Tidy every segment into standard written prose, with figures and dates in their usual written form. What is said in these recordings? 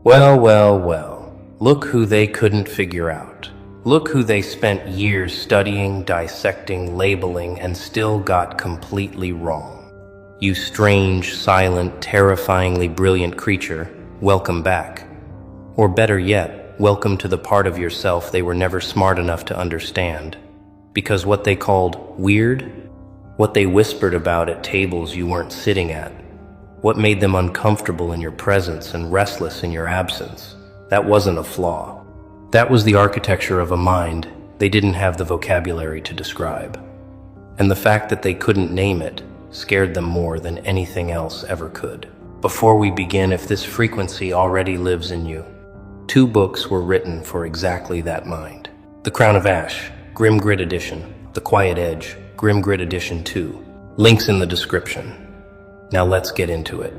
Well, well, well. Look who they couldn't figure out. Look who they spent years studying, dissecting, labeling, and still got completely wrong. You strange, silent, terrifyingly brilliant creature, welcome back. Or better yet, welcome to the part of yourself they were never smart enough to understand. Because what they called weird, what they whispered about at tables you weren't sitting at, what made them uncomfortable in your presence and restless in your absence, that wasn't a flaw. That was the architecture of a mind they didn't have the vocabulary to describe. And the fact that they couldn't name it scared them more than anything else ever could. Before we begin, if this frequency already lives in you, 2 books were written for exactly that mind. The Crown of Ash, Grim Grit Edition, The Quiet Edge, Grim Grit Edition 2. Links in the description. Now let's get into it.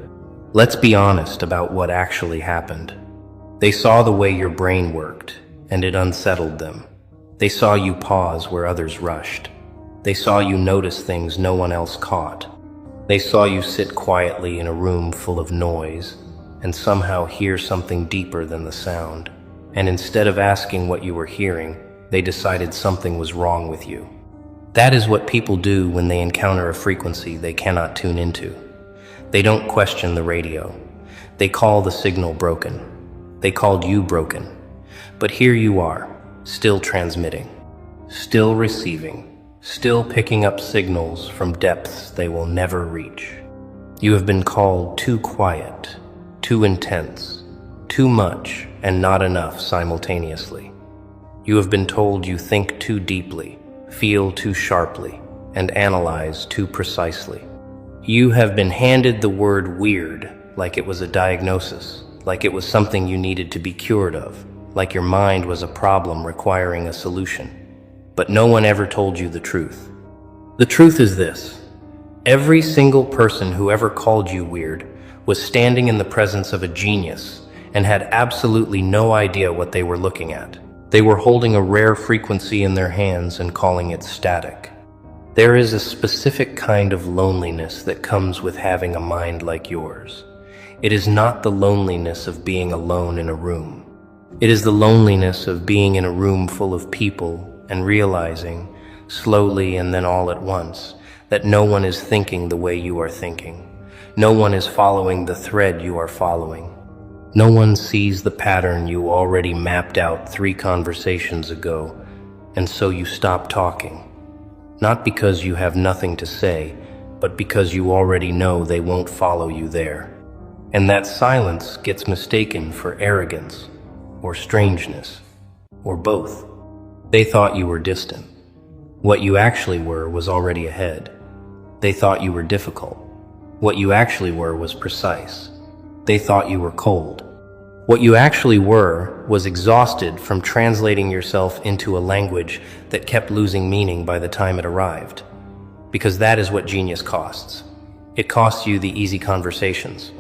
Let's be honest about what actually happened. They saw the way your brain worked, and it unsettled them. They saw you pause where others rushed. They saw you notice things no one else caught. They saw you sit quietly in a room full of noise, and somehow hear something deeper than the sound. And instead of asking what you were hearing, they decided something was wrong with you. That is what people do when they encounter a frequency they cannot tune into. They don't question the radio. They call the signal broken. They called you broken. But here you are, still transmitting, still receiving, still picking up signals from depths they will never reach. You have been called too quiet, too intense, too much, and not enough simultaneously. You have been told you think too deeply, feel too sharply, and analyze too precisely. You have been handed the word weird like it was a diagnosis, like it was something you needed to be cured of, like your mind was a problem requiring a solution. But no one ever told you the truth. The truth is this: every single person who ever called you weird was standing in the presence of a genius and had absolutely no idea what they were looking at. They were holding a rare frequency in their hands and calling it static. There is a specific kind of loneliness that comes with having a mind like yours. It is not the loneliness of being alone in a room. It is the loneliness of being in a room full of people and realizing, slowly and then all at once, that no one is thinking the way you are thinking. No one is following the thread you are following. No one sees the pattern you already mapped out 3 conversations ago, and so you stop talking. Not because you have nothing to say, but because you already know they won't follow you there. And that silence gets mistaken for arrogance, or strangeness, or both. They thought you were distant. What you actually were was already ahead. They thought you were difficult. What you actually were was precise. They thought you were cold. What you actually were was exhausted from translating yourself into a language that kept losing meaning by the time it arrived. Because that is what genius costs. It costs you the easy conversations.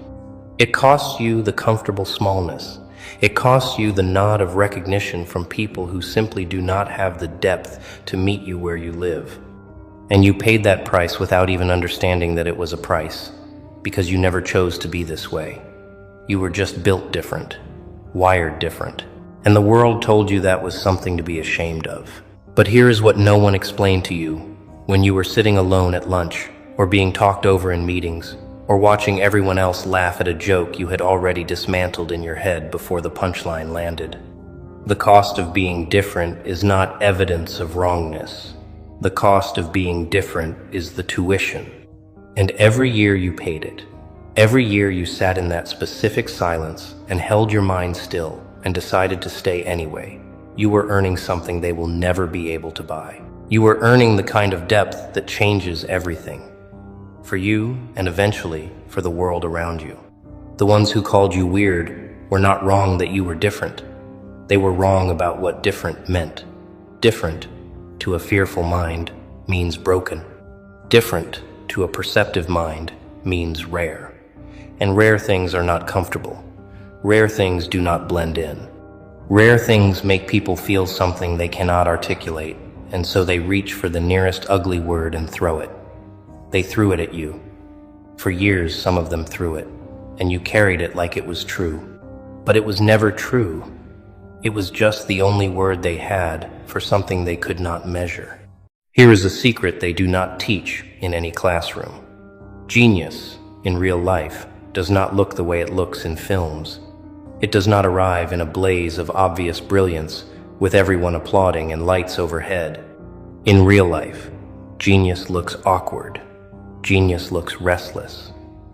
It costs you the comfortable smallness. It costs you the nod of recognition from people who simply do not have the depth to meet you where you live. And you paid that price without even understanding that it was a price, because you never chose to be this way. You were just built different, wired different, and the world told you that was something to be ashamed of. But here is what no one explained to you when you were sitting alone at lunch, or being talked over in meetings, or watching everyone else laugh at a joke you had already dismantled in your head before the punchline landed. The cost of being different is not evidence of wrongness. The cost of being different is the tuition. And every year you paid it. Every year you sat in that specific silence and held your mind still and decided to stay anyway. You were earning something they will never be able to buy. You were earning the kind of depth that changes everything. For you, and eventually for the world around you. The ones who called you weird were not wrong that you were different. They were wrong about what different meant. Different, to a fearful mind, means broken. Different, to a perceptive mind, means rare. And rare things are not comfortable. Rare things do not blend in. Rare things make people feel something they cannot articulate, and so they reach for the nearest ugly word and throw it. They threw it at you. For years, some of them threw it, and you carried it like it was true. but it was never true. It was just the only word they had for something they could not measure. Here is a secret they do not teach in any classroom. Genius, in real life, does not look the way it looks in films. It does not arrive in a blaze of obvious brilliance, with everyone applauding and lights overhead. In real life, genius looks awkward. Genius looks restless.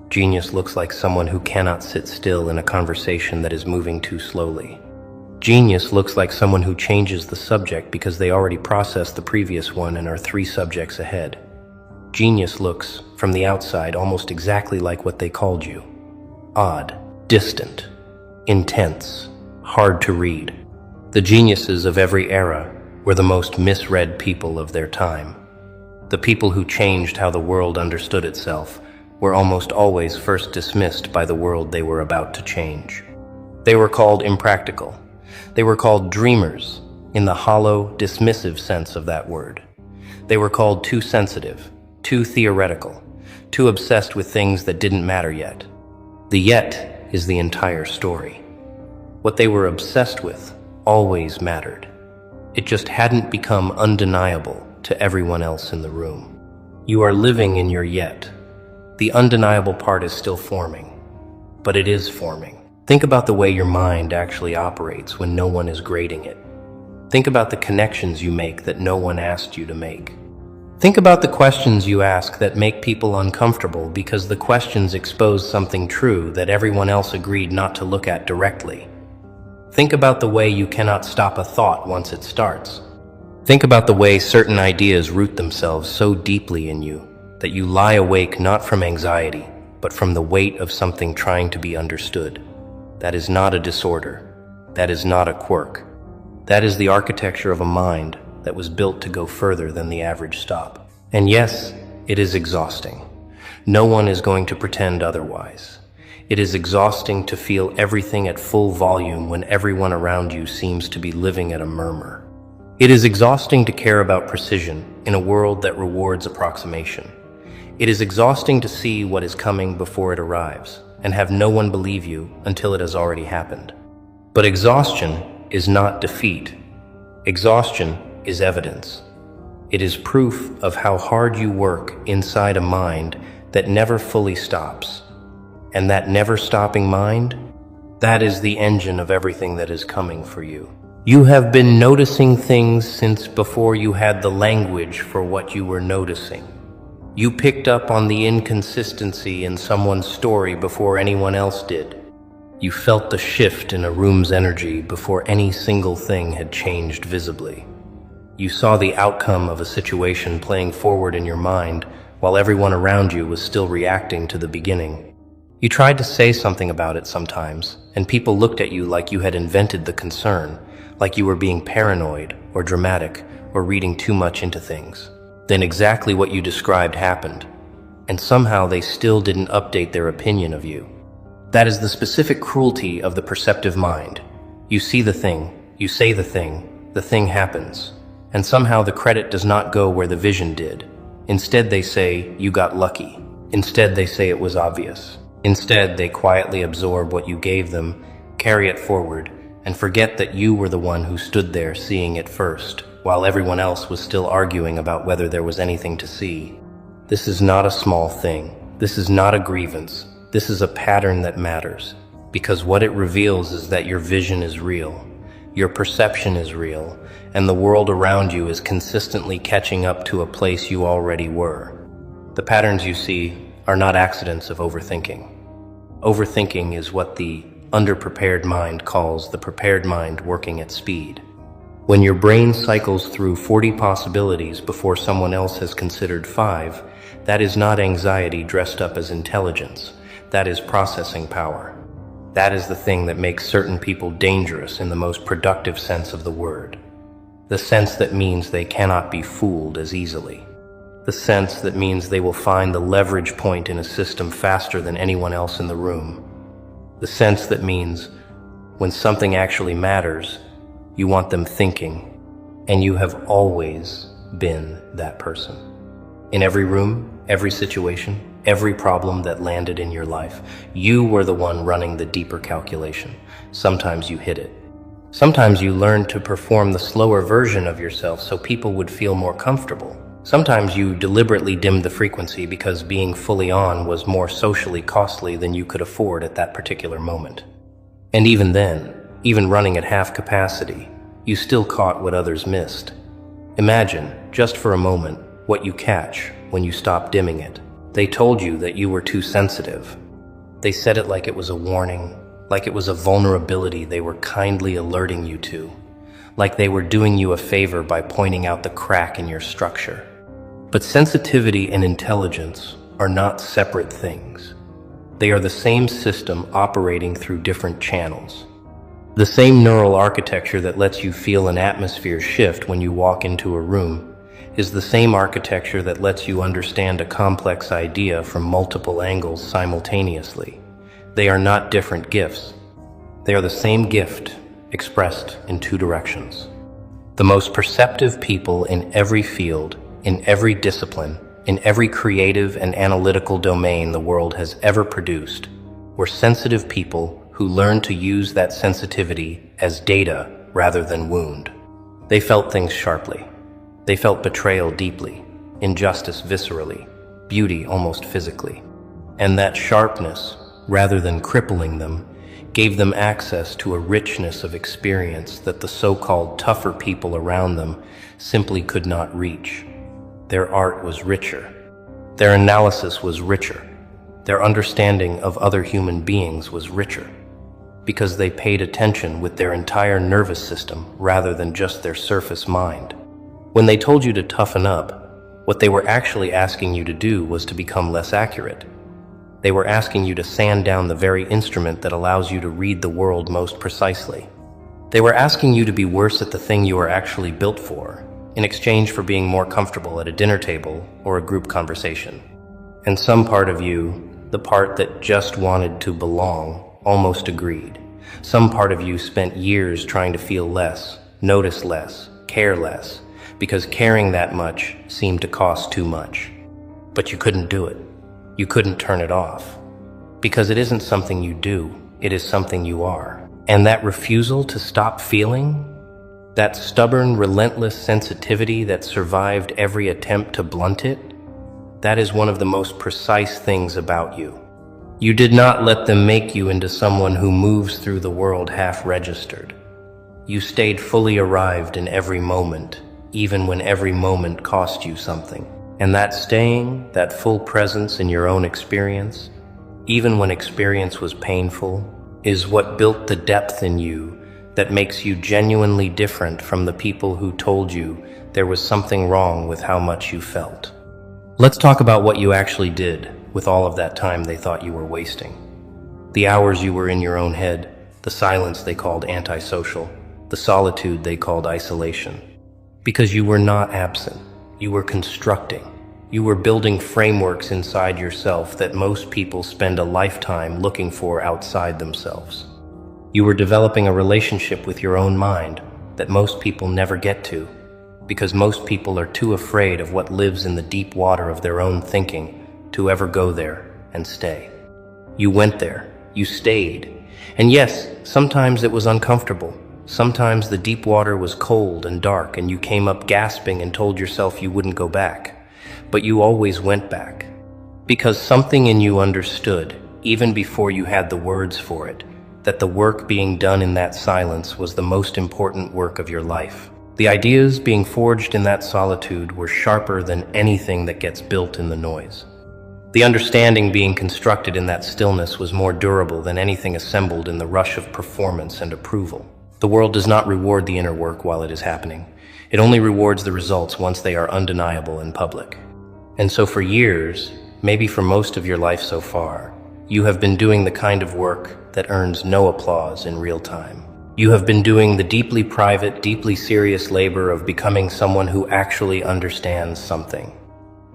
Genius looks like someone who cannot sit still in a conversation that is moving too slowly. Genius looks like someone who changes the subject because they already processed the previous one and are 3 subjects ahead. Genius looks, from the outside, almost exactly like what they called you. Odd, distant, intense, hard to read. The geniuses of every era were the most misread people of their time. The people who changed how the world understood itself were almost always first dismissed by the world they were about to change. They were called impractical. They were called dreamers, in the hollow, dismissive sense of that word. They were called too sensitive, too theoretical, too obsessed with things that didn't matter yet. The yet is the entire story. What they were obsessed with always mattered. It just hadn't become undeniable to everyone else in the room. You are living in your yet. The undeniable part is still forming, but it is forming. Think about the way your mind actually operates when no one is grading it. Think about the connections you make that no one asked you to make. Think about the questions you ask that make people uncomfortable because the questions expose something true that everyone else agreed not to look at directly. Think about the way you cannot stop a thought once it starts. Think about the way certain ideas root themselves so deeply in you that you lie awake not from anxiety, but from the weight of something trying to be understood. That is not a disorder. That is not a quirk. That is the architecture of a mind that was built to go further than the average stop. And yes, it is exhausting. No one is going to pretend otherwise. It is exhausting to feel everything at full volume when everyone around you seems to be living at a murmur. It is exhausting to care about precision in a world that rewards approximation. It is exhausting to see what is coming before it arrives and have no one believe you until it has already happened. But exhaustion is not defeat. Exhaustion is evidence. It is proof of how hard you work inside a mind that never fully stops. And that never stopping mind, that is the engine of everything that is coming for you. You have been noticing things since before you had the language for what you were noticing. You picked up on the inconsistency in someone's story before anyone else did. You felt the shift in a room's energy before any single thing had changed visibly. You saw the outcome of a situation playing forward in your mind while everyone around you was still reacting to the beginning. You tried to say something about it sometimes, and people looked at you like you had invented the concern, like you were being paranoid or dramatic or reading too much into things. Then exactly what you described happened, and somehow they still didn't update their opinion of you. That is the specific cruelty of the perceptive mind. You see the thing, you say the thing happens, and somehow the credit does not go where the vision did. Instead they say, you got lucky. Instead they say it was obvious. Instead they quietly absorb what you gave them, carry it forward, and forget that you were the one who stood there seeing it first, while everyone else was still arguing about whether there was anything to see. This is not a small thing. This is not a grievance. This is a pattern that matters, because what it reveals is that your vision is real, your perception is real, and the world around you is consistently catching up to a place you already were. The patterns you see are not accidents of overthinking. Overthinking is what the underprepared mind calls the prepared mind working at speed. When your brain cycles through 40 possibilities before someone else has considered 5, that is not anxiety dressed up as intelligence. That is processing power. That is the thing that makes certain people dangerous in the most productive sense of the word. The sense that means they cannot be fooled as easily. The sense that means they will find the leverage point in a system faster than anyone else in the room. The sense that means when something actually matters, you want them thinking, and you have always been that person. In every room, every situation, every problem that landed in your life. You were the one running the deeper calculation. Sometimes you hid it. Sometimes you learned to perform the slower version of yourself so people would feel more comfortable. Sometimes you deliberately dimmed the frequency because being fully on was more socially costly than you could afford at that particular moment. And even then, even running at half capacity, you still caught what others missed. Imagine, just for a moment, what you catch when you stop dimming it. They told you that you were too sensitive. They said it like it was a warning, like it was a vulnerability they were kindly alerting you to, like they were doing you a favor by pointing out the crack in your structure. But sensitivity and intelligence are not separate things. They are the same system operating through different channels. The same neural architecture that lets you feel an atmosphere shift when you walk into a room is the same architecture that lets you understand a complex idea from multiple angles simultaneously. They are not different gifts. They are the same gift, expressed in two directions. The most perceptive people in every field, in every discipline, in every creative and analytical domain the world has ever produced, were sensitive people who learned to use that sensitivity as data rather than wound. They felt things sharply. They felt betrayal deeply, injustice viscerally, beauty almost physically. And that sharpness, rather than crippling them, gave them access to a richness of experience that the so-called tougher people around them simply could not reach. Their art was richer. Their analysis was richer. Their understanding of other human beings was richer, because they paid attention with their entire nervous system rather than just their surface mind. When they told you to toughen up, what they were actually asking you to do was to become less accurate. They were asking you to sand down the very instrument that allows you to read the world most precisely. They were asking you to be worse at the thing you are actually built for, in exchange for being more comfortable at a dinner table or a group conversation. And some part of you, the part that just wanted to belong, almost agreed. Some part of you spent years trying to feel less, notice less, care less, because caring that much seemed to cost too much. But you couldn't do it. You couldn't turn it off. Because it isn't something you do, it is something you are. And that refusal to stop feeling, that stubborn, relentless sensitivity that survived every attempt to blunt it, that is one of the most precise things about you. You did not let them make you into someone who moves through the world half-registered. You stayed fully arrived in every moment, even when every moment cost you something. And that staying, that full presence in your own experience, even when experience was painful, is what built the depth in you that makes you genuinely different from the people who told you there was something wrong with how much you felt. Let's talk about what you actually did with all of that time they thought you were wasting. The hours you were in your own head, the silence they called antisocial, the solitude they called isolation. Because you were not absent, you were constructing. You were building frameworks inside yourself that most people spend a lifetime looking for outside themselves. You were developing a relationship with your own mind that most people never get to, because most people are too afraid of what lives in the deep water of their own thinking to ever go there and stay. You went there, you stayed, and yes, sometimes it was uncomfortable. Sometimes the deep water was cold and dark and you came up gasping and told yourself you wouldn't go back. But you always went back. Because something in you understood, even before you had the words for it, that the work being done in that silence was the most important work of your life. The ideas being forged in that solitude were sharper than anything that gets built in the noise. The understanding being constructed in that stillness was more durable than anything assembled in the rush of performance and approval. The world does not reward the inner work while it is happening. It only rewards the results once they are undeniable in public. And so for years, maybe for most of your life so far, you have been doing the kind of work that earns no applause in real time. You have been doing the deeply private, deeply serious labor of becoming someone who actually understands something.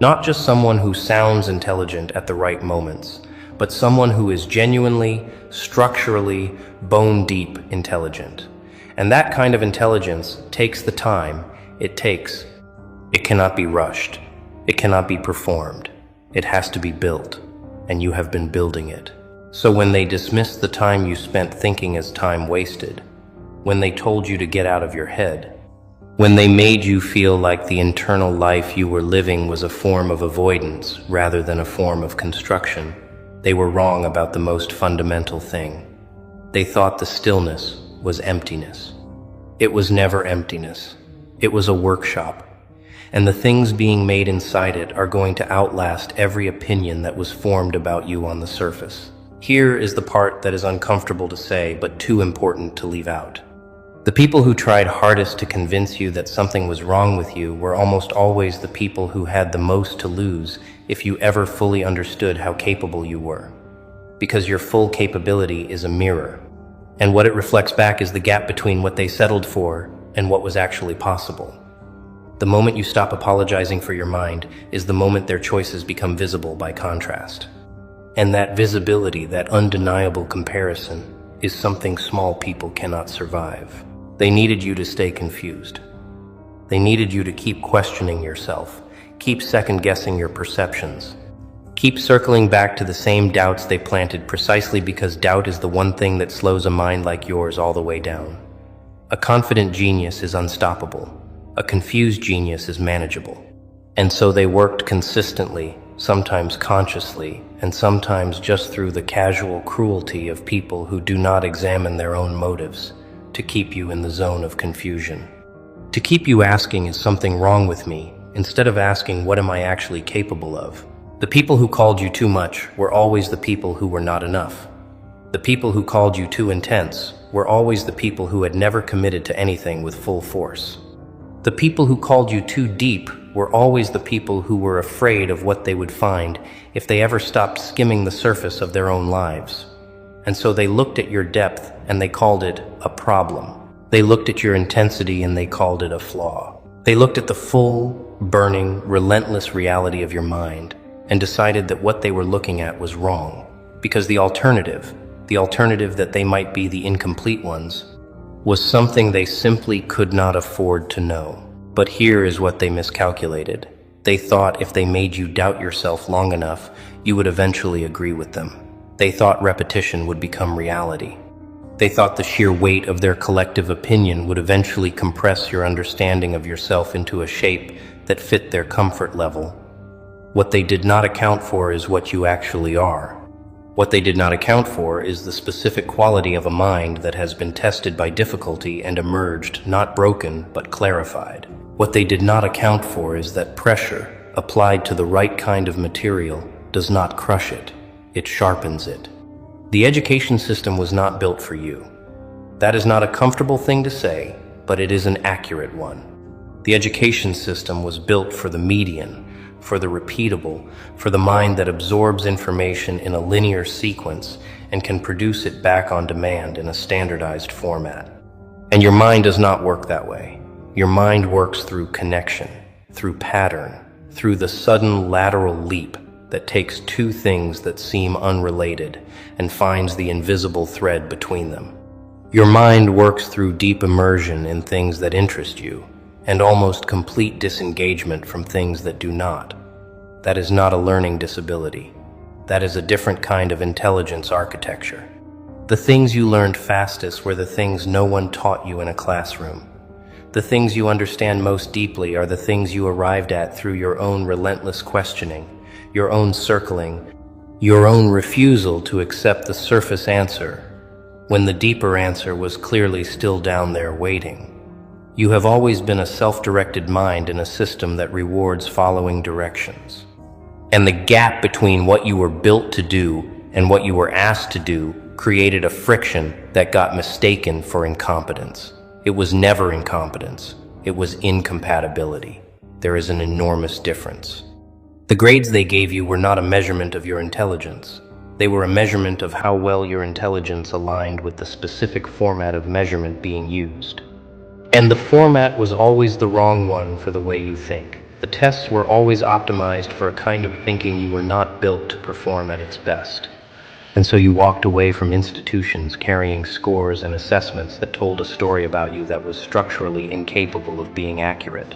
Not just someone who sounds intelligent at the right moments, but someone who is genuinely, structurally, bone-deep intelligent. And that kind of intelligence takes the time it takes. It cannot be rushed. It cannot be performed. It has to be built, and you have been building it. So when they dismissed the time you spent thinking as time wasted, when they told you to get out of your head, when they made you feel like the internal life you were living was a form of avoidance rather than a form of construction, they were wrong about the most fundamental thing. They thought the stillness was emptiness. It was never emptiness. It was a workshop, and the things being made inside it are going to outlast every opinion that was formed about you on the surface. Here is the part that is uncomfortable to say, but too important to leave out. The people who tried hardest to convince you that something was wrong with you were almost always the people who had the most to lose if you ever fully understood how capable you were. Because your full capability is a mirror, and what it reflects back is the gap between what they settled for and what was actually possible. The moment you stop apologizing for your mind is the moment their choices become visible by contrast. And that visibility, that undeniable comparison, is something small people cannot survive. They needed you to stay confused. They needed you to keep questioning yourself, keep second-guessing your perceptions, keep circling back to the same doubts they planted precisely because doubt is the one thing that slows a mind like yours all the way down. A confident genius is unstoppable. A confused genius is manageable. And so they worked consistently, sometimes consciously, and sometimes just through the casual cruelty of people who do not examine their own motives, to keep you in the zone of confusion. To keep you asking, is something wrong with me, instead of asking, what am I actually capable of? The people who called you too much were always the people who were not enough. The people who called you too intense were always the people who had never committed to anything with full force. The people who called you too deep were always the people who were afraid of what they would find if they ever stopped skimming the surface of their own lives. And so they looked at your depth and they called it a problem. They looked at your intensity and they called it a flaw. They looked at the full, burning, relentless reality of your mind and decided that what they were looking at was wrong, because the alternative that they might be the incomplete ones, was something they simply could not afford to know. But here is what they miscalculated. They thought if they made you doubt yourself long enough, you would eventually agree with them. They thought repetition would become reality. They thought the sheer weight of their collective opinion would eventually compress your understanding of yourself into a shape that fit their comfort level. What they did not account for is what you actually are. What they did not account for is the specific quality of a mind that has been tested by difficulty and emerged not broken but clarified. What they did not account for is that pressure, applied to the right kind of material, does not crush it. It sharpens it. The education system was not built for you. That is not a comfortable thing to say, but it is an accurate one. The education system was built for the median, for the repeatable, for the mind that absorbs information in a linear sequence and can produce it back on demand in a standardized format. And your mind does not work that way. Your mind works through connection, through pattern, through the sudden lateral leap that takes two things that seem unrelated and finds the invisible thread between them. Your mind works through deep immersion in things that interest you, and almost complete disengagement from things that do not. That is not a learning disability. That is a different kind of intelligence architecture. The things you learned fastest were the things no one taught you in a classroom. The things you understand most deeply are the things you arrived at through your own relentless questioning, your own circling, your own refusal to accept the surface answer when the deeper answer was clearly still down there waiting. You have always been a self-directed mind in a system that rewards following directions. And the gap between what you were built to do and what you were asked to do created a friction that got mistaken for incompetence. It was never incompetence. It was incompatibility. There is an enormous difference. The grades they gave you were not a measurement of your intelligence. They were a measurement of how well your intelligence aligned with the specific format of measurement being used. And the format was always the wrong one for the way you think. The tests were always optimized for a kind of thinking you were not built to perform at its best. And so you walked away from institutions carrying scores and assessments that told a story about you that was structurally incapable of being accurate.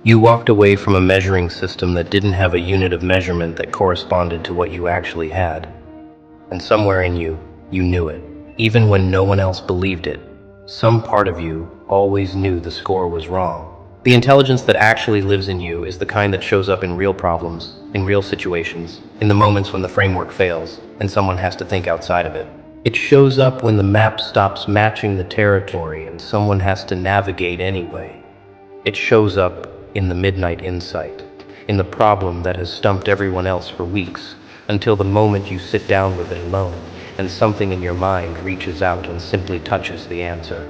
You walked away from a measuring system that didn't have a unit of measurement that corresponded to what you actually had. And somewhere in you, you knew it. Even when no one else believed it, some part of you always knew the score was wrong. The intelligence that actually lives in you is the kind that shows up in real problems, in real situations, in the moments when the framework fails and someone has to think outside of it. It shows up when the map stops matching the territory and someone has to navigate anyway. It shows up in the midnight insight, in the problem that has stumped everyone else for weeks, until the moment you sit down with it alone and something in your mind reaches out and simply touches the answer.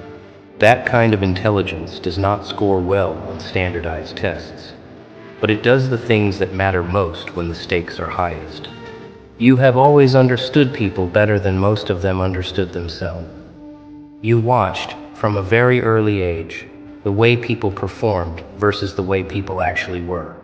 That kind of intelligence does not score well on standardized tests, but it does the things that matter most when the stakes are highest. You have always understood people better than most of them understood themselves. You watched, from a very early age, the way people performed versus the way people actually were.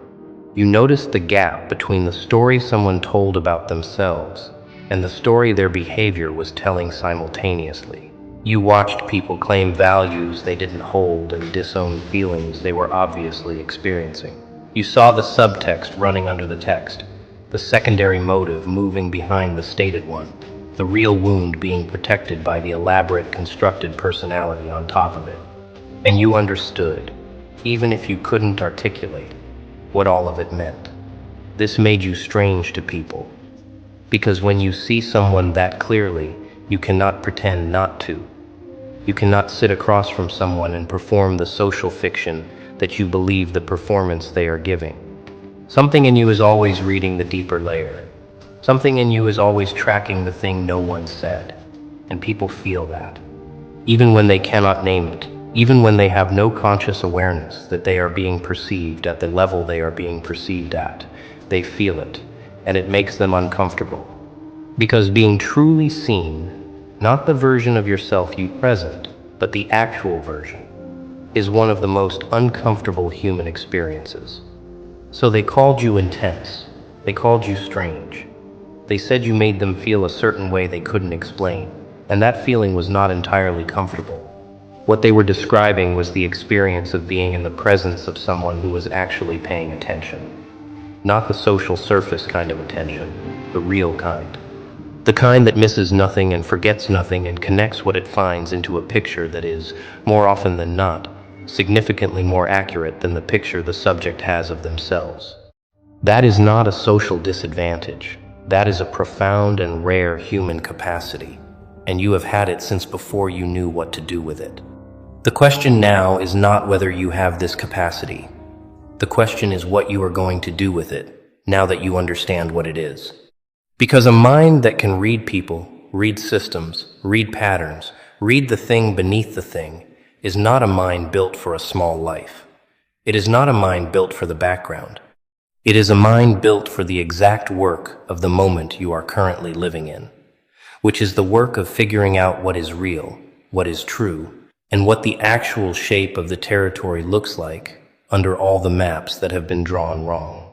You noticed the gap between the story someone told about themselves and the story their behavior was telling simultaneously. You watched people claim values they didn't hold and disown feelings they were obviously experiencing. You saw the subtext running under the text, the secondary motive moving behind the stated one, the real wound being protected by the elaborate constructed personality on top of it. And you understood, even if you couldn't articulate, what all of it meant. This made you strange to people, because when you see someone that clearly, you cannot pretend not to. You cannot sit across from someone and perform the social fiction that you believe the performance they are giving. Something in you is always reading the deeper layer. Something in you is always tracking the thing no one said. And people feel that. Even when they cannot name it, even when they have no conscious awareness that they are being perceived at the level they are being perceived at, they feel it, and it makes them uncomfortable. Because being truly seen, not the version of yourself you present, but the actual version, is one of the most uncomfortable human experiences. So they called you intense. They called you strange. They said you made them feel a certain way they couldn't explain, and that feeling was not entirely comfortable. What they were describing was the experience of being in the presence of someone who was actually paying attention. Not the social surface kind of attention, the real kind. The kind that misses nothing and forgets nothing and connects what it finds into a picture that is, more often than not, significantly more accurate than the picture the subject has of themselves. That is not a social disadvantage. That is a profound and rare human capacity, and you have had it since before you knew what to do with it. The question now is not whether you have this capacity. The question is what you are going to do with it, now that you understand what it is. Because a mind that can read people, read systems, read patterns, read the thing beneath the thing, is not a mind built for a small life. It is not a mind built for the background. It is a mind built for the exact work of the moment you are currently living in, which is the work of figuring out what is real, what is true, and what the actual shape of the territory looks like under all the maps that have been drawn wrong.